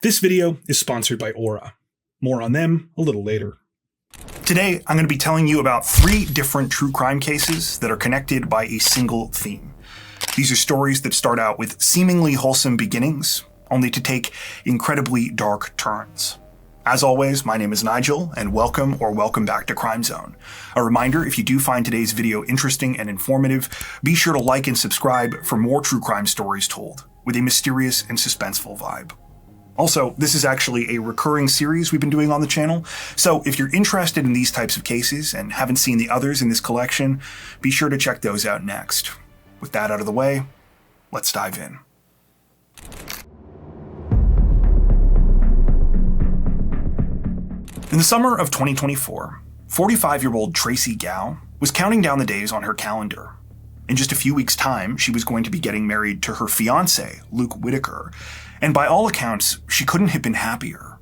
This video is sponsored by Aura. More on them a little later. Today, I'm going to be telling you about 3 different true crime cases that are connected by a single theme. These are stories that start out with seemingly wholesome beginnings, only to take incredibly dark turns. As always, my name is Nigel, and welcome back to Crime Zone. A reminder, if you do find today's video interesting and informative, be sure to like and subscribe for more true crime stories told, with a mysterious and suspenseful vibe. Also, this is actually a recurring series we've been doing on the channel, so if you're interested in these types of cases and haven't seen the others in this collection, be sure to check those out next. With that out of the way, let's dive in. In the summer of 2024, 45-year-old Tracy Gow was counting down the days on her calendar. In just a few weeks' time, she was going to be getting married to her fiancé, Luke Whittaker, and by all accounts, she couldn't have been happier.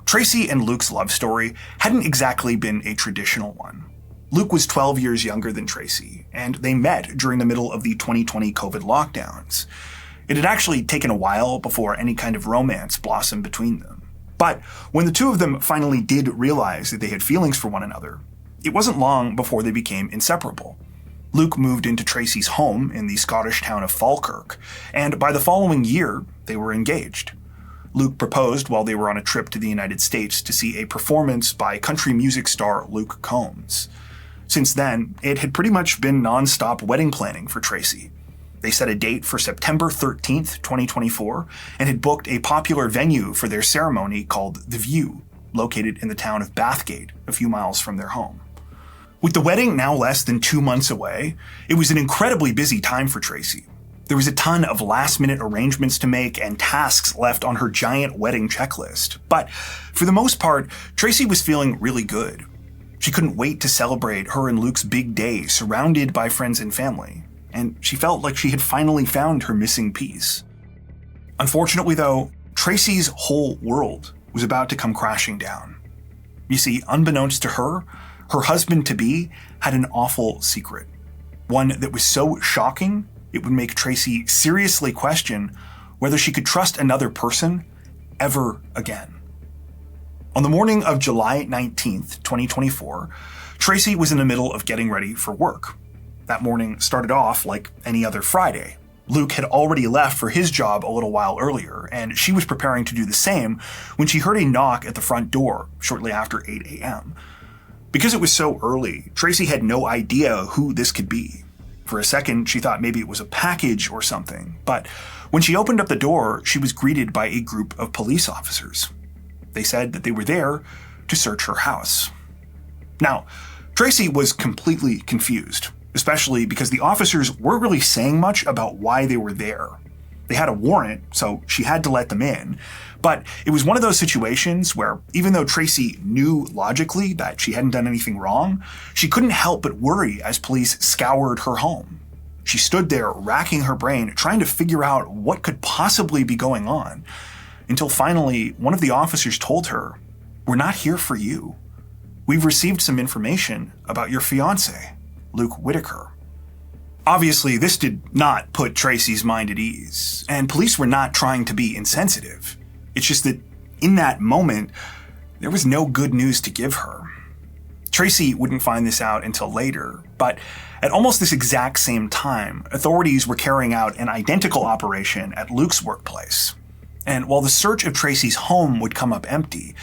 Tracy and Luke's love story hadn't exactly been a traditional one. Luke was 12 years younger than Tracy, and they met during the middle of the 2020 COVID lockdowns. It had actually taken a while before any kind of romance blossomed between them. But when the two of them finally did realize that they had feelings for one another, it wasn't long before they became inseparable. Luke moved into Tracy's home in the Scottish town of Falkirk, and by the following year, they were engaged. Luke proposed while they were on a trip to the United States to see a performance by country music star Luke Combs. Since then, it had pretty much been non-stop wedding planning for Tracy. They set a date for September 13th, 2024, and had booked a popular venue for their ceremony called The View, located in the town of Bathgate, a few miles from their home. With the wedding now less than 2 months away, it was an incredibly busy time for Tracy. There was a ton of last-minute arrangements to make and tasks left on her giant wedding checklist. But for the most part, Tracy was feeling really good. She couldn't wait to celebrate her and Luke's big day surrounded by friends and family, and she felt like she had finally found her missing piece. Unfortunately, though, Tracy's whole world was about to come crashing down. You see, unbeknownst to her husband-to-be had an awful secret. One that was so shocking, it would make Tracy seriously question whether she could trust another person ever again. On the morning of July 19th, 2024, Tracy was in the middle of getting ready for work. That morning started off like any other Friday. Luke had already left for his job a little while earlier, and she was preparing to do the same when she heard a knock at the front door shortly after 8 a.m. Because it was so early, Tracy had no idea who this could be. For a second, she thought maybe it was a package or something, but when she opened up the door, she was greeted by a group of police officers. They said that they were there to search her house. Now, Tracy was completely confused, especially because the officers weren't really saying much about why they were there. They had a warrant, so she had to let them in, but it was one of those situations where even though Tracy knew logically that she hadn't done anything wrong, she couldn't help but worry as police scoured her home. She stood there racking her brain, trying to figure out what could possibly be going on, until finally one of the officers told her, "We're not here for you. We've received some information about your fiancé, Luke Whittaker." Obviously, this did not put Tracy's mind at ease, and police were not trying to be insensitive. It's just that in that moment, there was no good news to give her. Tracy wouldn't find this out until later, but at almost this exact same time, authorities were carrying out an identical operation at Luke's workplace. And while the search of Tracy's home would come up empty,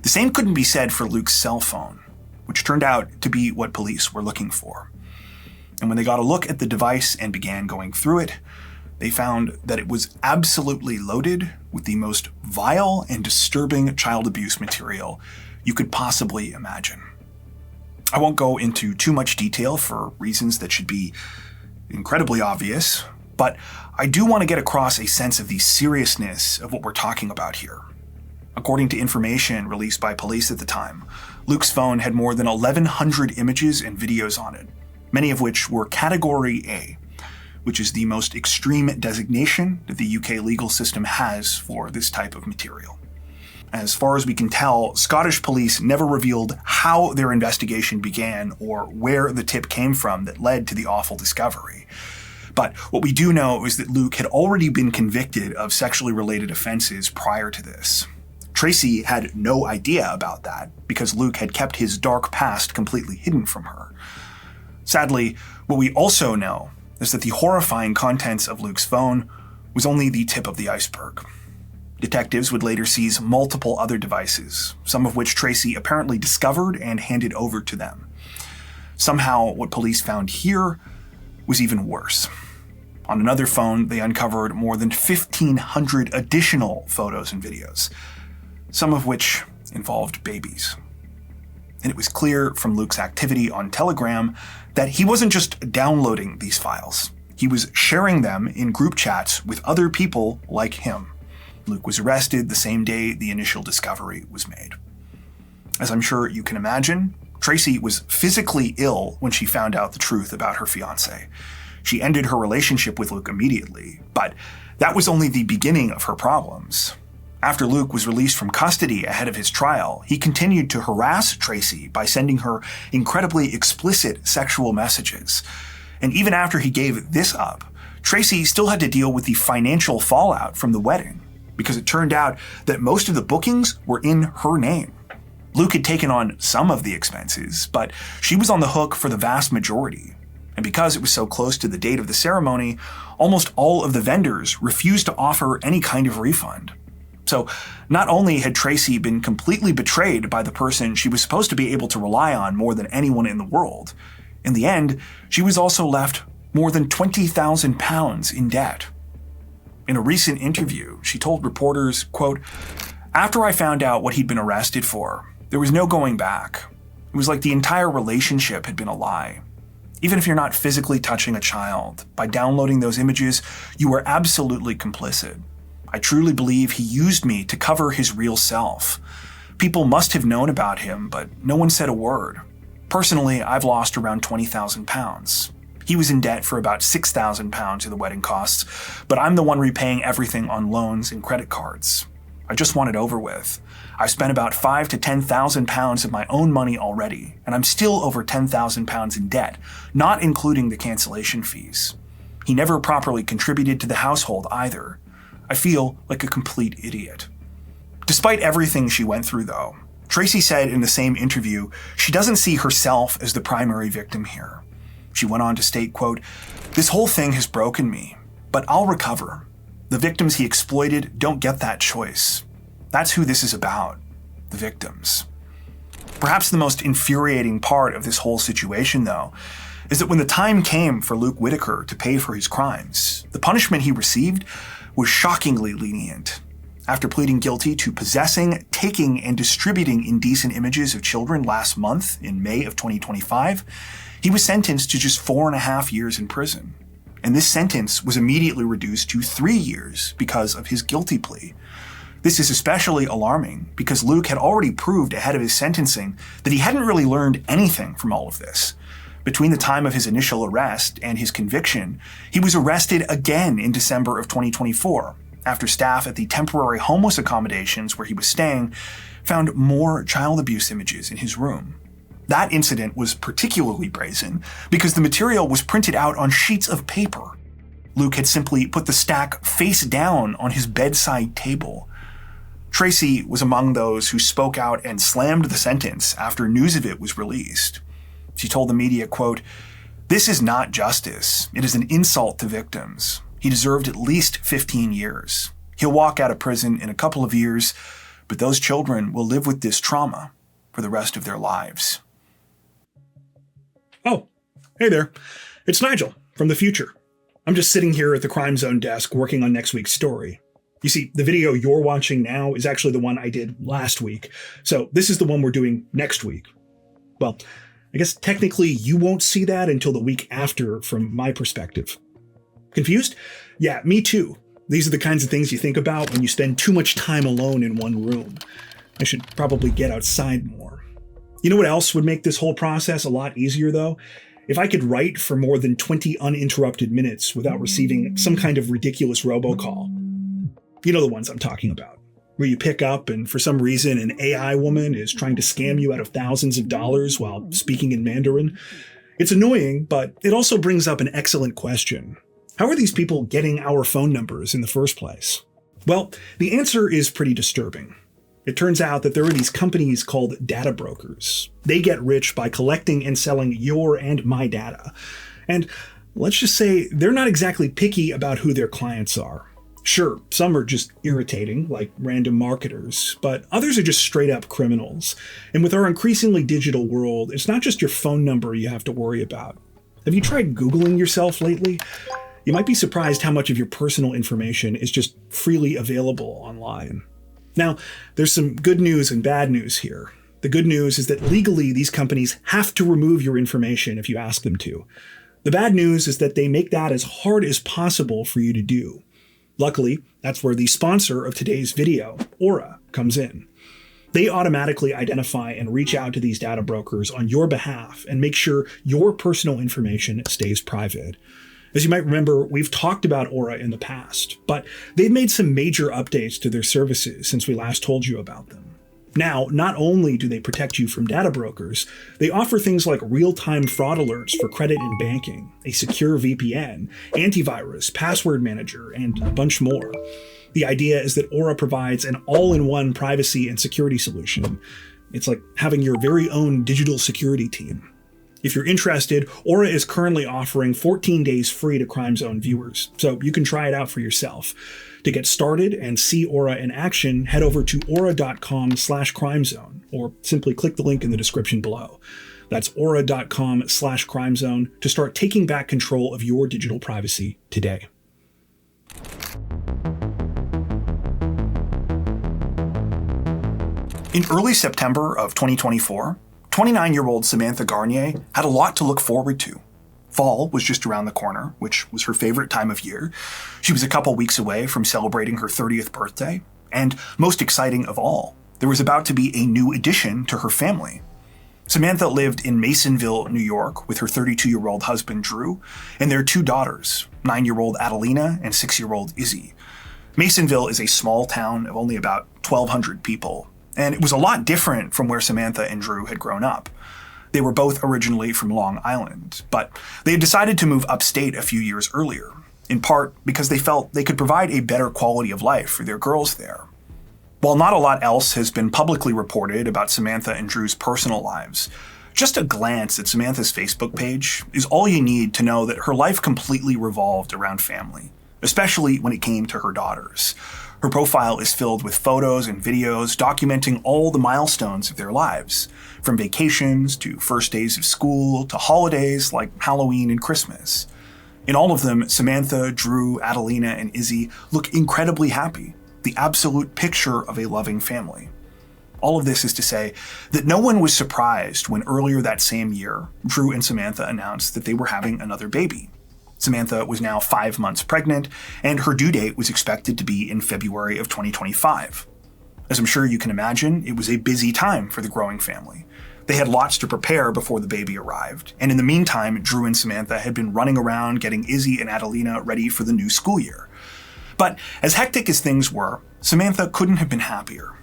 the same couldn't be said for Luke's cell phone, which turned out to be what police were looking for. And when they got a look at the device and began going through it, they found that it was absolutely loaded with the most vile and disturbing child abuse material you could possibly imagine. I won't go into too much detail for reasons that should be incredibly obvious, but I do want to get across a sense of the seriousness of what we're talking about here. According to information released by police at the time, Luke's phone had more than 1,100 images and videos on it, many of which were Category A, which is the most extreme designation that the UK legal system has for this type of material. As far as we can tell, Scottish police never revealed how their investigation began or where the tip came from that led to the awful discovery. But what we do know is that Luke had already been convicted of sexually related offenses prior to this. Tracy had no idea about that because Luke had kept his dark past completely hidden from her. Sadly, what we also know is that the horrifying contents of Luke's phone was only the tip of the iceberg. Detectives would later seize multiple other devices, some of which Tracy apparently discovered and handed over to them. Somehow, what police found here was even worse. On another phone, they uncovered more than 1,500 additional photos and videos, some of which involved babies. And it was clear from Luke's activity on Telegram that he wasn't just downloading these files. He was sharing them in group chats with other people like him. Luke was arrested the same day the initial discovery was made. As I'm sure you can imagine, Tracy was physically ill when she found out the truth about her fiancé. She ended her relationship with Luke immediately, but that was only the beginning of her problems. After Luke was released from custody ahead of his trial, he continued to harass Tracy by sending her incredibly explicit sexual messages. And even after he gave this up, Tracy still had to deal with the financial fallout from the wedding, because it turned out that most of the bookings were in her name. Luke had taken on some of the expenses, but she was on the hook for the vast majority. And because it was so close to the date of the ceremony, almost all of the vendors refused to offer any kind of refund. So not only had Tracy been completely betrayed by the person she was supposed to be able to rely on more than anyone in the world, in the end, she was also left more than £20,000 in debt. In a recent interview, she told reporters, quote, "After I found out what he'd been arrested for, there was no going back. It was like the entire relationship had been a lie. Even if you're not physically touching a child, by downloading those images, you were absolutely complicit. I truly believe he used me to cover his real self. People must have known about him, but no one said a word. Personally, I've lost around £20,000. He was in debt for about £6,000 of the wedding costs, but I'm the one repaying everything on loans and credit cards. I just want it over with. I've spent about £5,000 to £10,000 of my own money already, and I'm still over £10,000 in debt, not including the cancellation fees. He never properly contributed to the household either. I feel like a complete idiot." Despite everything she went through, though, Tracy said in the same interview she doesn't see herself as the primary victim here. She went on to state, quote, "This whole thing has broken me, but I'll recover. The victims he exploited don't get that choice. That's who this is about, the victims." Perhaps the most infuriating part of this whole situation, though, is that when the time came for Luke Whittaker to pay for his crimes, the punishment he received was shockingly lenient. After pleading guilty to possessing, taking, and distributing indecent images of children last month in May of 2025, he was sentenced to just 4.5 years in prison. And this sentence was immediately reduced to 3 years because of his guilty plea. This is especially alarming because Luke had already proved ahead of his sentencing that he hadn't really learned anything from all of this. Between the time of his initial arrest and his conviction, he was arrested again in December of 2024, after staff at the temporary homeless accommodations where he was staying found more child abuse images in his room. That incident was particularly brazen because the material was printed out on sheets of paper. Luke had simply put the stack face down on his bedside table. Tracy was among those who spoke out and slammed the sentence after news of it was released. She told the media, quote, "This is not justice. It is an insult to victims. He deserved at least 15 years. He'll walk out of prison in a couple of years, but those children will live with this trauma for the rest of their lives." Oh, hey there. It's Nigel from the future. I'm just sitting here at the Crime Zone desk working on next week's story. You see, the video you're watching now is actually the one I did last week, so this is the one we're doing next week. Well, I guess technically you won't see that until the week after from my perspective. Confused? Yeah, me too. These are the kinds of things you think about when you spend too much time alone in one room. I should probably get outside more. You know what else would make this whole process a lot easier, though? If I could write for more than 20 uninterrupted minutes without receiving some kind of ridiculous robocall. You know the ones I'm talking about, where you pick up and for some reason an AI woman is trying to scam you out of thousands of dollars while speaking in Mandarin. It's annoying, but it also brings up an excellent question. How are these people getting our phone numbers in the first place? Well, the answer is pretty disturbing. It turns out that there are these companies called data brokers. They get rich by collecting and selling your and my data. And let's just say they're not exactly picky about who their clients are. Sure, some are just irritating, like random marketers, but others are just straight up criminals. And with our increasingly digital world, it's not just your phone number you have to worry about. Have you tried Googling yourself lately? You might be surprised how much of your personal information is just freely available online. Now, there's some good news and bad news here. The good news is that legally these companies have to remove your information if you ask them to. The bad news is that they make that as hard as possible for you to do. Luckily, that's where the sponsor of today's video, Aura, comes in. They automatically identify and reach out to these data brokers on your behalf and make sure your personal information stays private. As you might remember, we've talked about Aura in the past, but they've made some major updates to their services since we last told you about them. Now, not only do they protect you from data brokers, they offer things like real-time fraud alerts for credit and banking, a secure VPN, antivirus, password manager, and a bunch more. The idea is that Aura provides an all-in-one privacy and security solution. It's like having your very own digital security team. If you're interested, Aura is currently offering 14 days free to Crime Zone viewers, so you can try it out for yourself. To get started and see Aura in action, head over to aura.com/crimezone, or simply click the link in the description below. That's aura.com/crimezone to start taking back control of your digital privacy today. In early September of 2024, 29-year-old Samantha Garnier had a lot to look forward to. Fall was just around the corner, which was her favorite time of year. She was a couple weeks away from celebrating her 30th birthday. And most exciting of all, there was about to be a new addition to her family. Samantha lived in Masonville, New York, with her 32-year-old husband, Drew, and their two daughters, 9-year-old Adelina and 6-year-old Izzy. Masonville is a small town of only about 1,200 people, and it was a lot different from where Samantha and Drew had grown up. They were both originally from Long Island, but they had decided to move upstate a few years earlier, in part because they felt they could provide a better quality of life for their girls there. While not a lot else has been publicly reported about Samantha and Drew's personal lives, just a glance at Samantha's Facebook page is all you need to know that her life completely revolved around family, especially when it came to her daughters. Her profile is filled with photos and videos documenting all the milestones of their lives, from vacations to first days of school to holidays like Halloween and Christmas. In all of them, Samantha, Drew, Adelina, and Izzy look incredibly happy, the absolute picture of a loving family. All of this is to say that no one was surprised when earlier that same year, Drew and Samantha announced that they were having another baby. Samantha was now 5 months pregnant, and her due date was expected to be in February of 2025. As I'm sure you can imagine, it was a busy time for the growing family. They had lots to prepare before the baby arrived, and in the meantime, Drew and Samantha had been running around getting Izzy and Adelina ready for the new school year. But as hectic as things were, Samantha couldn't have been happier.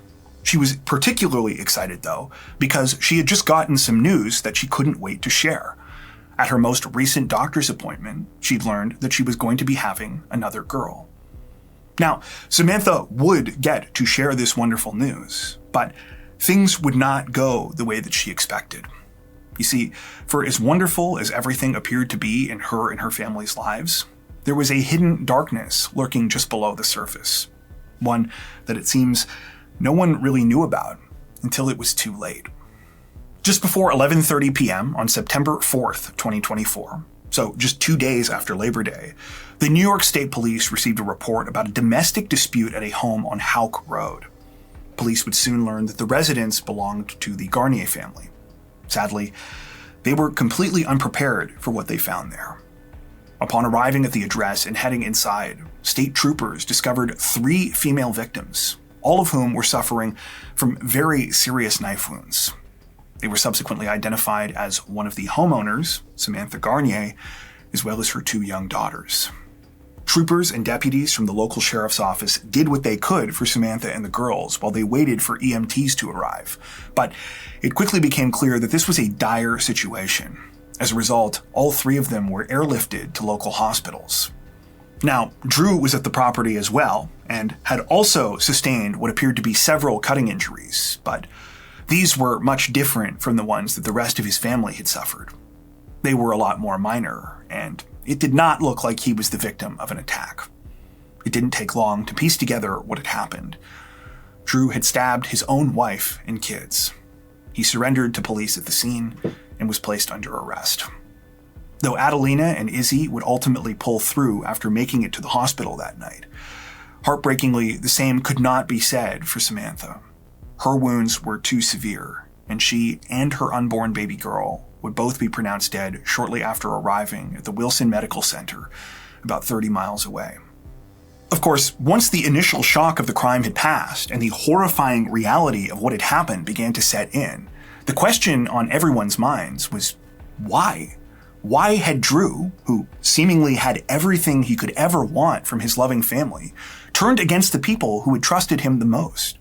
She was particularly excited, though, because she had just gotten some news that she couldn't wait to share. At her most recent doctor's appointment, she'd learned that she was going to be having another girl. Now, Samantha would get to share this wonderful news, but things would not go the way that she expected. You see, for as wonderful as everything appeared to be in her and her family's lives, there was a hidden darkness lurking just below the surface. One that it seems no one really knew about until it was too late. Just before 11:30 p.m. on September 4th, 2024, so just 2 days after Labor Day, the New York State Police received a report about a domestic dispute at a home on Houck Road. Police would soon learn that the residence belonged to the Garnier family. Sadly, they were completely unprepared for what they found there. Upon arriving at the address and heading inside, state troopers discovered 3 female victims, all of whom were suffering from very serious knife wounds. They were subsequently identified as one of the homeowners, Samantha Garnier, as well as her 2 young daughters. Troopers and deputies from the local sheriff's office did what they could for Samantha and the girls while they waited for EMTs to arrive, but it quickly became clear that this was a dire situation. As a result, all 3 of them were airlifted to local hospitals. Now, Drew was at the property as well, and had also sustained what appeared to be several cutting injuries, but these were much different from the ones that the rest of his family had suffered. They were a lot more minor, and it did not look like he was the victim of an attack. It didn't take long to piece together what had happened. Drew had stabbed his own wife and kids. He surrendered to police at the scene and was placed under arrest. Though Adelina and Izzy would ultimately pull through after making it to the hospital that night, heartbreakingly, the same could not be said for Samantha. Her wounds were too severe, and she and her unborn baby girl would both be pronounced dead shortly after arriving at the Wilson Medical Center, about 30 miles away. Of course, once the initial shock of the crime had passed and the horrifying reality of what had happened began to set in, the question on everyone's minds was, why? Why had Drew, who seemingly had everything he could ever want from his loving family, turned against the people who had trusted him the most?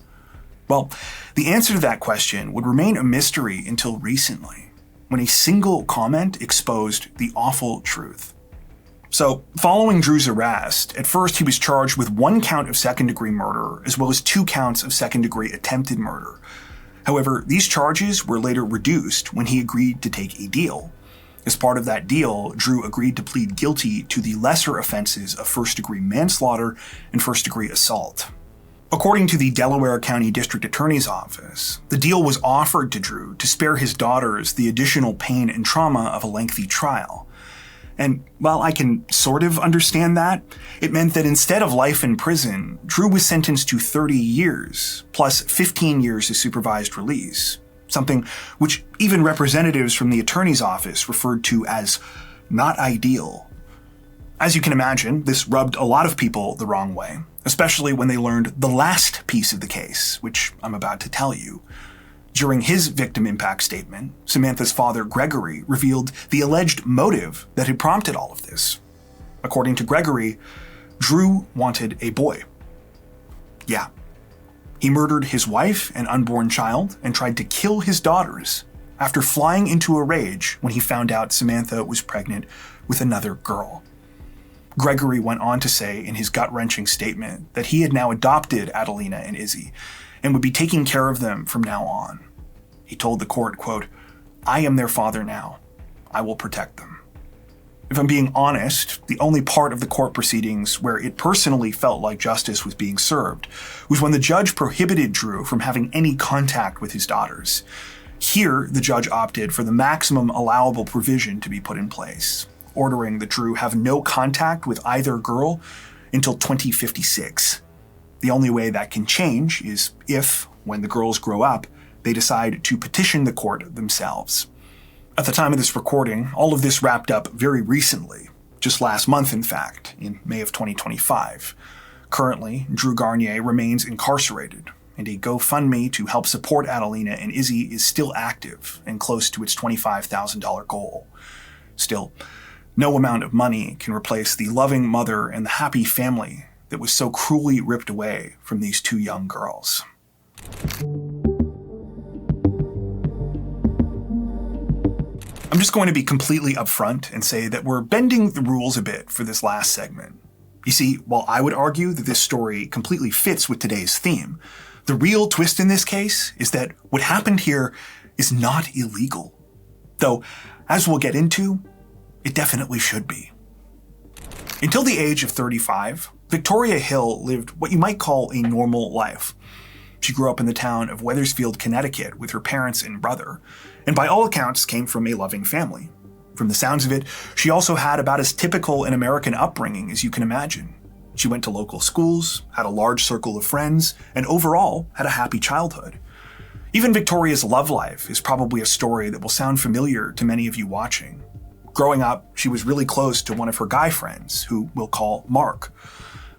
Well, the answer to that question would remain a mystery until recently, when a single comment exposed the awful truth. So, following Drew's arrest, at first he was charged with 1 count of second-degree murder, as well as 2 counts of second-degree attempted murder. However, these charges were later reduced when he agreed to take a deal. As part of that deal, Drew agreed to plead guilty to the lesser offenses of first-degree manslaughter and first-degree assault. According to the Delaware County District Attorney's Office, the deal was offered to Drew to spare his daughters the additional pain and trauma of a lengthy trial. And while I can sort of understand that, it meant that instead of life in prison, Drew was sentenced to 30 years, plus 15 years of supervised release, something which even representatives from the attorney's office referred to as not ideal. As you can imagine, this rubbed a lot of people the wrong way, especially when they learned the last piece of the case, which I'm about to tell you. During his victim impact statement, Samantha's father, Gregory, revealed the alleged motive that had prompted all of this. According to Gregory, Drew wanted a boy. Yeah. He murdered his wife and unborn child and tried to kill his daughters after flying into a rage when he found out Samantha was pregnant with another girl. Gregory went on to say in his gut-wrenching statement that he had now adopted Adelina and Izzy and would be taking care of them from now on. He told the court, quote, "I am their father now. I will protect them." If I'm being honest, the only part of the court proceedings where it personally felt like justice was being served was when the judge prohibited Drew from having any contact with his daughters. Here, the judge opted for the maximum allowable provision to be put in place, ordering that Drew have no contact with either girl until 2056. The only way that can change is if, when the girls grow up, they decide to petition the court themselves. At the time of this recording, all of this wrapped up very recently, just last month in fact, in May of 2025. Currently, Drew Garnier remains incarcerated, and a GoFundMe to help support Adelina and Izzy is still active and close to its $25,000 goal. Still, no amount of money can replace the loving mother and the happy family that was so cruelly ripped away from these 2 young girls. I'm just going to be completely upfront and say that we're bending the rules a bit for this last segment. You see, while I would argue that this story completely fits with today's theme, the real twist in this case is that what happened here is not illegal. Though, as we'll get into, it definitely should be. Until the age of 35, Victoria Hill lived what you might call a normal life. She grew up in the town of Wethersfield, Connecticut with her parents and brother, and by all accounts came from a loving family. From the sounds of it, she also had about as typical an American upbringing as you can imagine. She went to local schools, had a large circle of friends, and overall had a happy childhood. Even Victoria's love life is probably a story that will sound familiar to many of you watching. Growing up, she was really close to one of her guy friends, who we'll call Mark.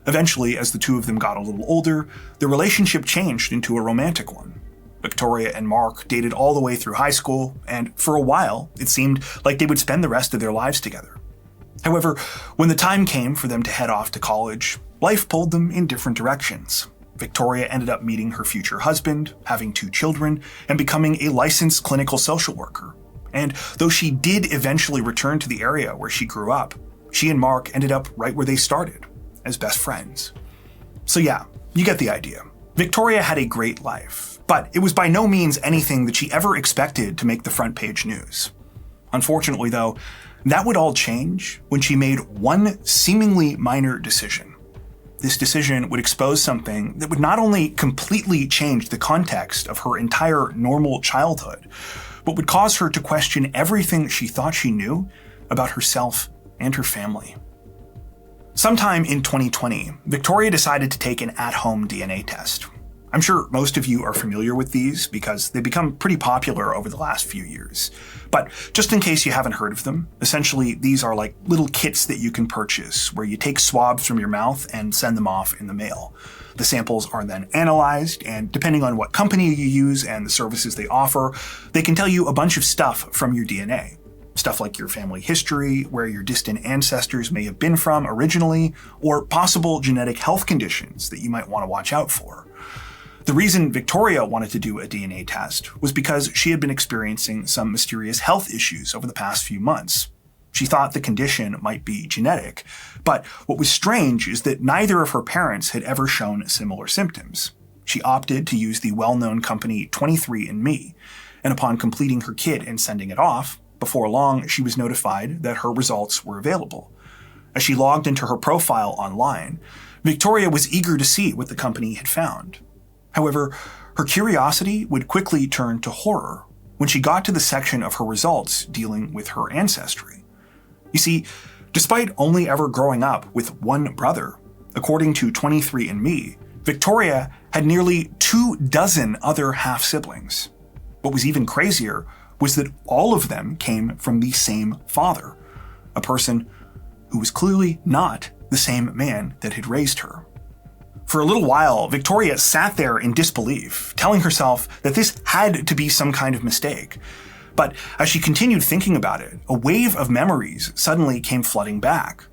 Eventually, as the 2 of them got a little older, their relationship changed into a romantic one. Victoria and Mark dated all the way through high school, and for a while, it seemed like they would spend the rest of their lives together. However, when the time came for them to head off to college, life pulled them in different directions. Victoria ended up meeting her future husband, having 2 children, and becoming a licensed clinical social worker. And though she did eventually return to the area where she grew up, she and Mark ended up right where they started, as best friends. So yeah, you get the idea. Victoria had a great life, but it was by no means anything that she ever expected to make the front page news. Unfortunately, though, that would all change when she made one seemingly minor decision. This decision would expose something that would not only completely change the context of her entire normal childhood, but would cause her to question everything she thought she knew about herself and her family. Sometime in 2020, Victoria decided to take an at-home DNA test. I'm sure most of you are familiar with these because they've become pretty popular over the last few years. But just in case you haven't heard of them, essentially these are like little kits that you can purchase where you take swabs from your mouth and send them off in the mail. The samples are then analyzed, and depending on what company you use and the services they offer, they can tell you a bunch of stuff from your DNA. Stuff like your family history, where your distant ancestors may have been from originally, or possible genetic health conditions that you might want to watch out for. The reason Victoria wanted to do a DNA test was because she had been experiencing some mysterious health issues over the past few months. She thought the condition might be genetic, but what was strange is that neither of her parents had ever shown similar symptoms. She opted to use the well-known company 23andMe, and upon completing her kit and sending it off, before long, she was notified that her results were available. As she logged into her profile online, Victoria was eager to see what the company had found. However, her curiosity would quickly turn to horror when she got to the section of her results dealing with her ancestry. You see, despite only ever growing up with one brother, according to 23andMe, Victoria had nearly 24 other half-siblings. What was even crazier was that all of them came from the same father, a person who was clearly not the same man that had raised her. For a little while, Victoria sat there in disbelief, telling herself that this had to be some kind of mistake. But as she continued thinking about it, a wave of memories suddenly came flooding back.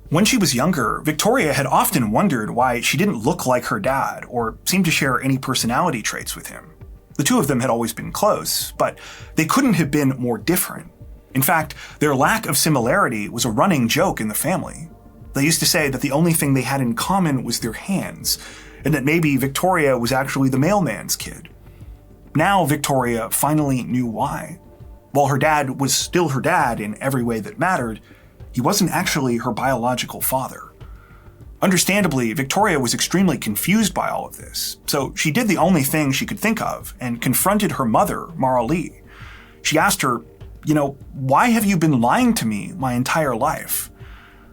When she was younger, Victoria had often wondered why she didn't look like her dad or seem to share any personality traits with him. The two of them had always been close, but they couldn't have been more different. In fact, their lack of similarity was a running joke in the family. They used to say that the only thing they had in common was their hands, and that maybe Victoria was actually the mailman's kid. Now Victoria finally knew why. While her dad was still her dad in every way that mattered, he wasn't actually her biological father. Understandably, Victoria was extremely confused by all of this, so she did the only thing she could think of and confronted her mother, Mara Lee. She asked her, why have you been lying to me my entire life?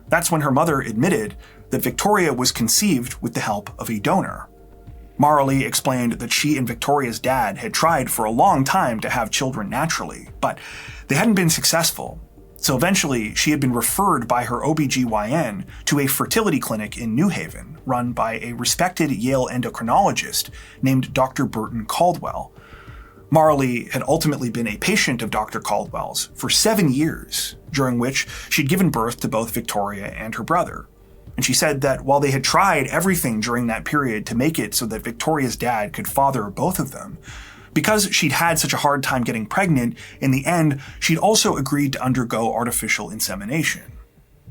That's when her mother admitted that Victoria was conceived with the help of a donor. Mara Lee explained that she and Victoria's dad had tried for a long time to have children naturally, but they hadn't been successful. So eventually, she had been referred by her OBGYN to a fertility clinic in New Haven, run by a respected Yale endocrinologist named Dr. Burton Caldwell. Mara Lee had ultimately been a patient of Dr. Caldwell's for 7 years, during which she'd given birth to both Victoria and her brother. And she said that while they had tried everything during that period to make it so that Victoria's dad could father both of them, because she'd had such a hard time getting pregnant, in the end, she'd also agreed to undergo artificial insemination.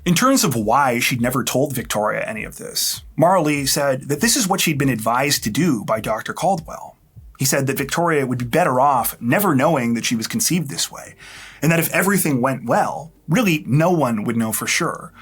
In terms of why she'd never told Victoria any of this, Mara Lee said that this is what she'd been advised to do by Dr. Caldwell. He said that Victoria would be better off never knowing that she was conceived this way, and that if everything went well, really no one would know for sure.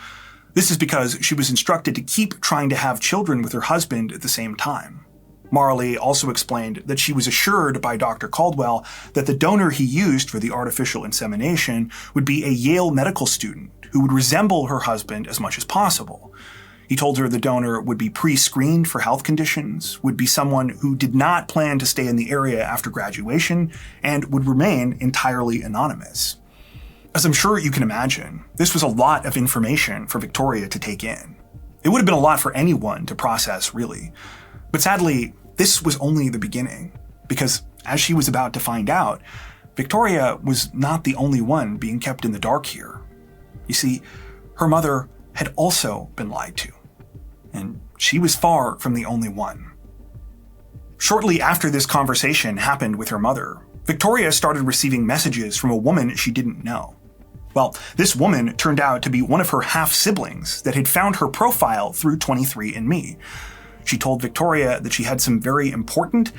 This is because she was instructed to keep trying to have children with her husband at the same time. Mara Lee also explained that she was assured by Dr. Caldwell that the donor he used for the artificial insemination would be a Yale medical student who would resemble her husband as much as possible. He told her the donor would be pre-screened for health conditions, would be someone who did not plan to stay in the area after graduation, and would remain entirely anonymous. As I'm sure you can imagine, this was a lot of information for Victoria to take in. It would have been a lot for anyone to process, really. But sadly, this was only the beginning, because as she was about to find out, Victoria was not the only one being kept in the dark here. You see, her mother had also been lied to, and she was far from the only one. Shortly after this conversation happened with her mother, Victoria started receiving messages from a woman she didn't know. Well, this woman turned out to be one of her half-siblings that had found her profile through 23andMe. She told Victoria that she had some very important,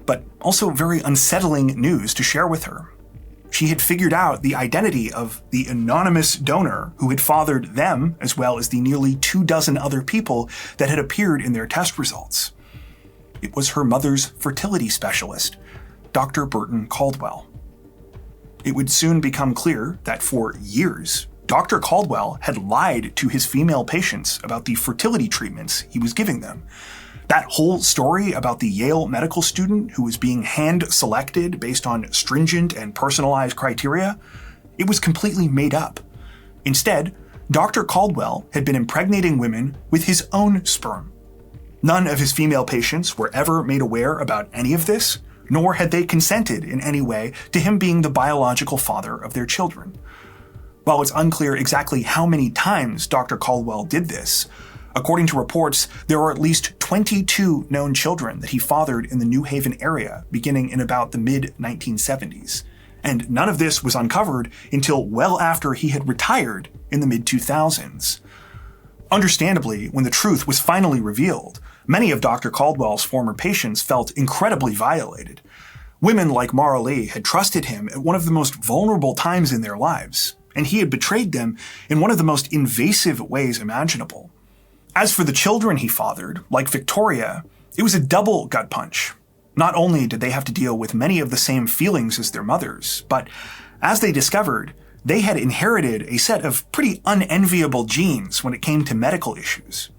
but also very unsettling news to share with her. She had figured out the identity of the anonymous donor who had fathered them, as well as the nearly 24 other people that had appeared in their test results. It was her mother's fertility specialist, Dr. Burton Caldwell. It would soon become clear that for years, Dr. Caldwell had lied to his female patients about the fertility treatments he was giving them. That whole story about the Yale medical student who was being hand-selected based on stringent and personalized criteria, it was completely made up. Instead, Dr. Caldwell had been impregnating women with his own sperm. None of his female patients were ever made aware about any of this, nor had they consented in any way to him being the biological father of their children. While it's unclear exactly how many times Dr. Caldwell did this, according to reports, there are at least 22 known children that he fathered in the New Haven area beginning in about the mid-1970s. And none of this was uncovered until well after he had retired in the mid-2000s. Understandably, when the truth was finally revealed, many of Dr. Caldwell's former patients felt incredibly violated. Women like Mara Lee had trusted him at one of the most vulnerable times in their lives, and he had betrayed them in one of the most invasive ways imaginable. As for the children he fathered, like Victoria, it was a double gut punch. Not only did they have to deal with many of the same feelings as their mothers, but as they discovered, they had inherited a set of pretty unenviable genes when it came to medical issues.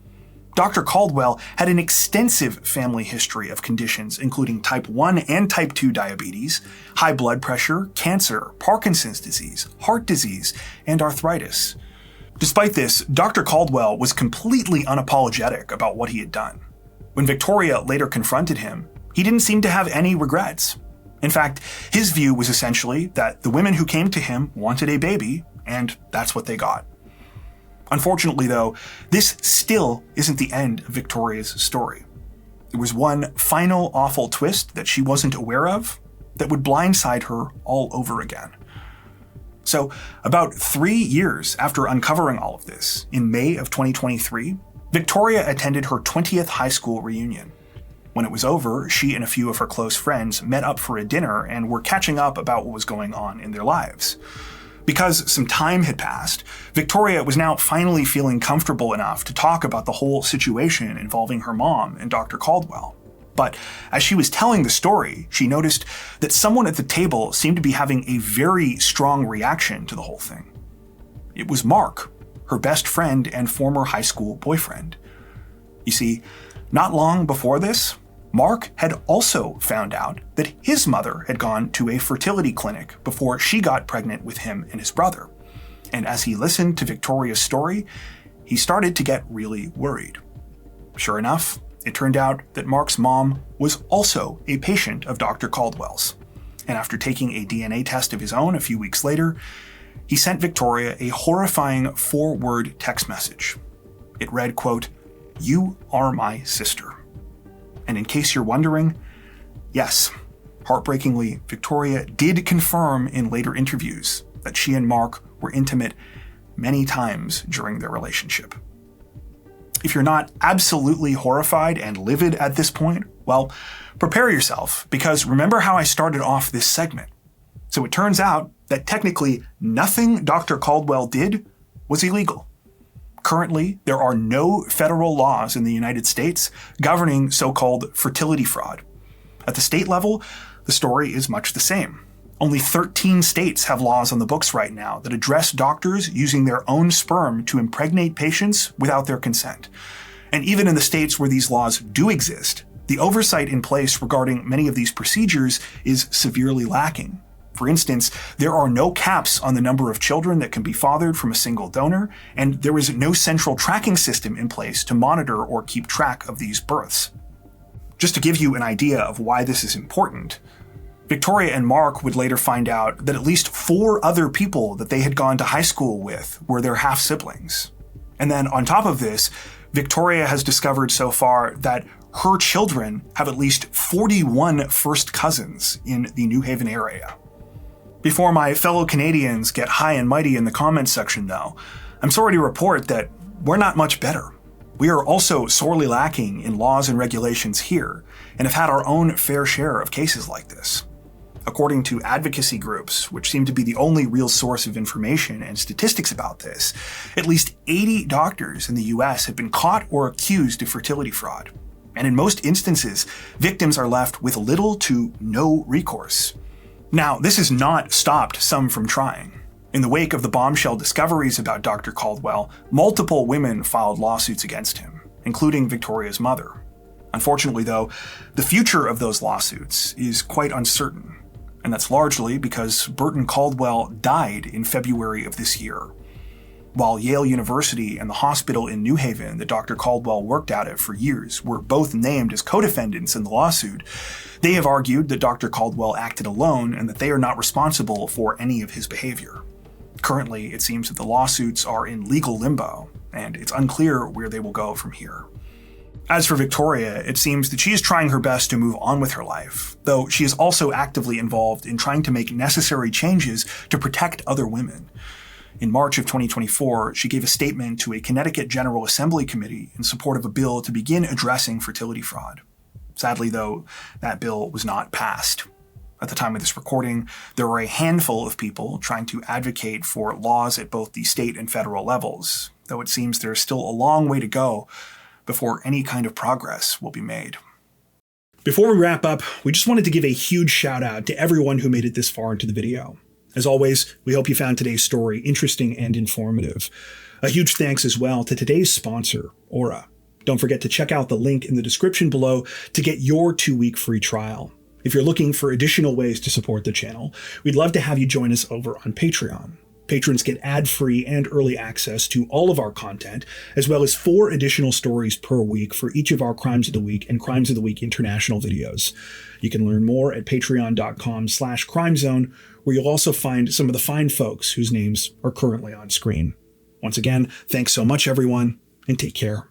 Dr. Caldwell had an extensive family history of conditions including type 1 and type 2 diabetes, high blood pressure, cancer, Parkinson's disease, heart disease, and arthritis. Despite this, Dr. Caldwell was completely unapologetic about what he had done. When Victoria later confronted him, he didn't seem to have any regrets. In fact, his view was essentially that the women who came to him wanted a baby, and that's what they got. Unfortunately, though, this still isn't the end of Victoria's story. There was one final awful twist that she wasn't aware of that would blindside her all over again. So, about 3 years after uncovering all of this, in May of 2023, Victoria attended her 20th high school reunion. When it was over, she and a few of her close friends met up for a dinner and were catching up about what was going on in their lives. Because some time had passed, Victoria was now finally feeling comfortable enough to talk about the whole situation involving her mom and Dr. Caldwell. But as she was telling the story, she noticed that someone at the table seemed to be having a very strong reaction to the whole thing. It was Mark, her best friend and former high school boyfriend. You see, not long before this, Mark had also found out that his mother had gone to a fertility clinic before she got pregnant with him and his brother. And as he listened to Victoria's story, he started to get really worried. Sure enough, it turned out that Mark's mom was also a patient of Dr. Caldwell's. And after taking a DNA test of his own a few weeks later, he sent Victoria a horrifying 4-word text message. It read, quote, "You are my sister." And in case you're wondering, yes, heartbreakingly, Victoria did confirm in later interviews that she and Mark were intimate many times during their relationship. If you're not absolutely horrified and livid at this point, well, prepare yourself, because remember how I started off this segment. So it turns out that technically nothing Dr. Caldwell did was illegal. Currently, there are no federal laws in the United States governing so-called fertility fraud. At the state level, the story is much the same. Only 13 states have laws on the books right now that address doctors using their own sperm to impregnate patients without their consent. And even in the states where these laws do exist, the oversight in place regarding many of these procedures is severely lacking. For instance, there are no caps on the number of children that can be fathered from a single donor, and there is no central tracking system in place to monitor or keep track of these births. Just to give you an idea of why this is important, Victoria and Mark would later find out that at least 4 other people that they had gone to high school with were their half-siblings. And then on top of this, Victoria has discovered so far that her children have at least 41 first cousins in the New Haven area. Before my fellow Canadians get high and mighty in the comments section, though, I'm sorry to report that we're not much better. We are also sorely lacking in laws and regulations here, and have had our own fair share of cases like this. According to advocacy groups, which seem to be the only real source of information and statistics about this, at least 80 doctors in the US have been caught or accused of fertility fraud. And in most instances, victims are left with little to no recourse. Now, this has not stopped some from trying. In the wake of the bombshell discoveries about Dr. Caldwell, multiple women filed lawsuits against him, including Victoria's mother. Unfortunately, though, the future of those lawsuits is quite uncertain, and that's largely because Burton Caldwell died in February of this year. While Yale University and the hospital in New Haven that Dr. Caldwell worked out at for years were both named as co-defendants in the lawsuit, they have argued that Dr. Caldwell acted alone and that they are not responsible for any of his behavior. Currently, it seems that the lawsuits are in legal limbo, and it's unclear where they will go from here. As for Victoria, it seems that she is trying her best to move on with her life, though she is also actively involved in trying to make necessary changes to protect other women. In March of 2024, she gave a statement to a Connecticut General Assembly committee in support of a bill to begin addressing fertility fraud. Sadly, though, that bill was not passed. At the time of this recording, there were a handful of people trying to advocate for laws at both the state and federal levels, though it seems there's still a long way to go before any kind of progress will be made. Before we wrap up, we just wanted to give a huge shout out to everyone who made it this far into the video. As always, we hope you found today's story interesting and informative. A huge thanks as well to today's sponsor, Aura. Don't forget to check out the link in the description below to get your 2-week free trial. If you're looking for additional ways to support the channel, we'd love to have you join us over on Patreon. Patrons get ad-free and early access to all of our content, as well as 4 additional stories per week for each of our Crimes of the Week and Crimes of the Week International videos. You can learn more at patreon.com/crimezone, where you'll also find some of the fine folks whose names are currently on screen. Once again, thanks so much, everyone, and take care.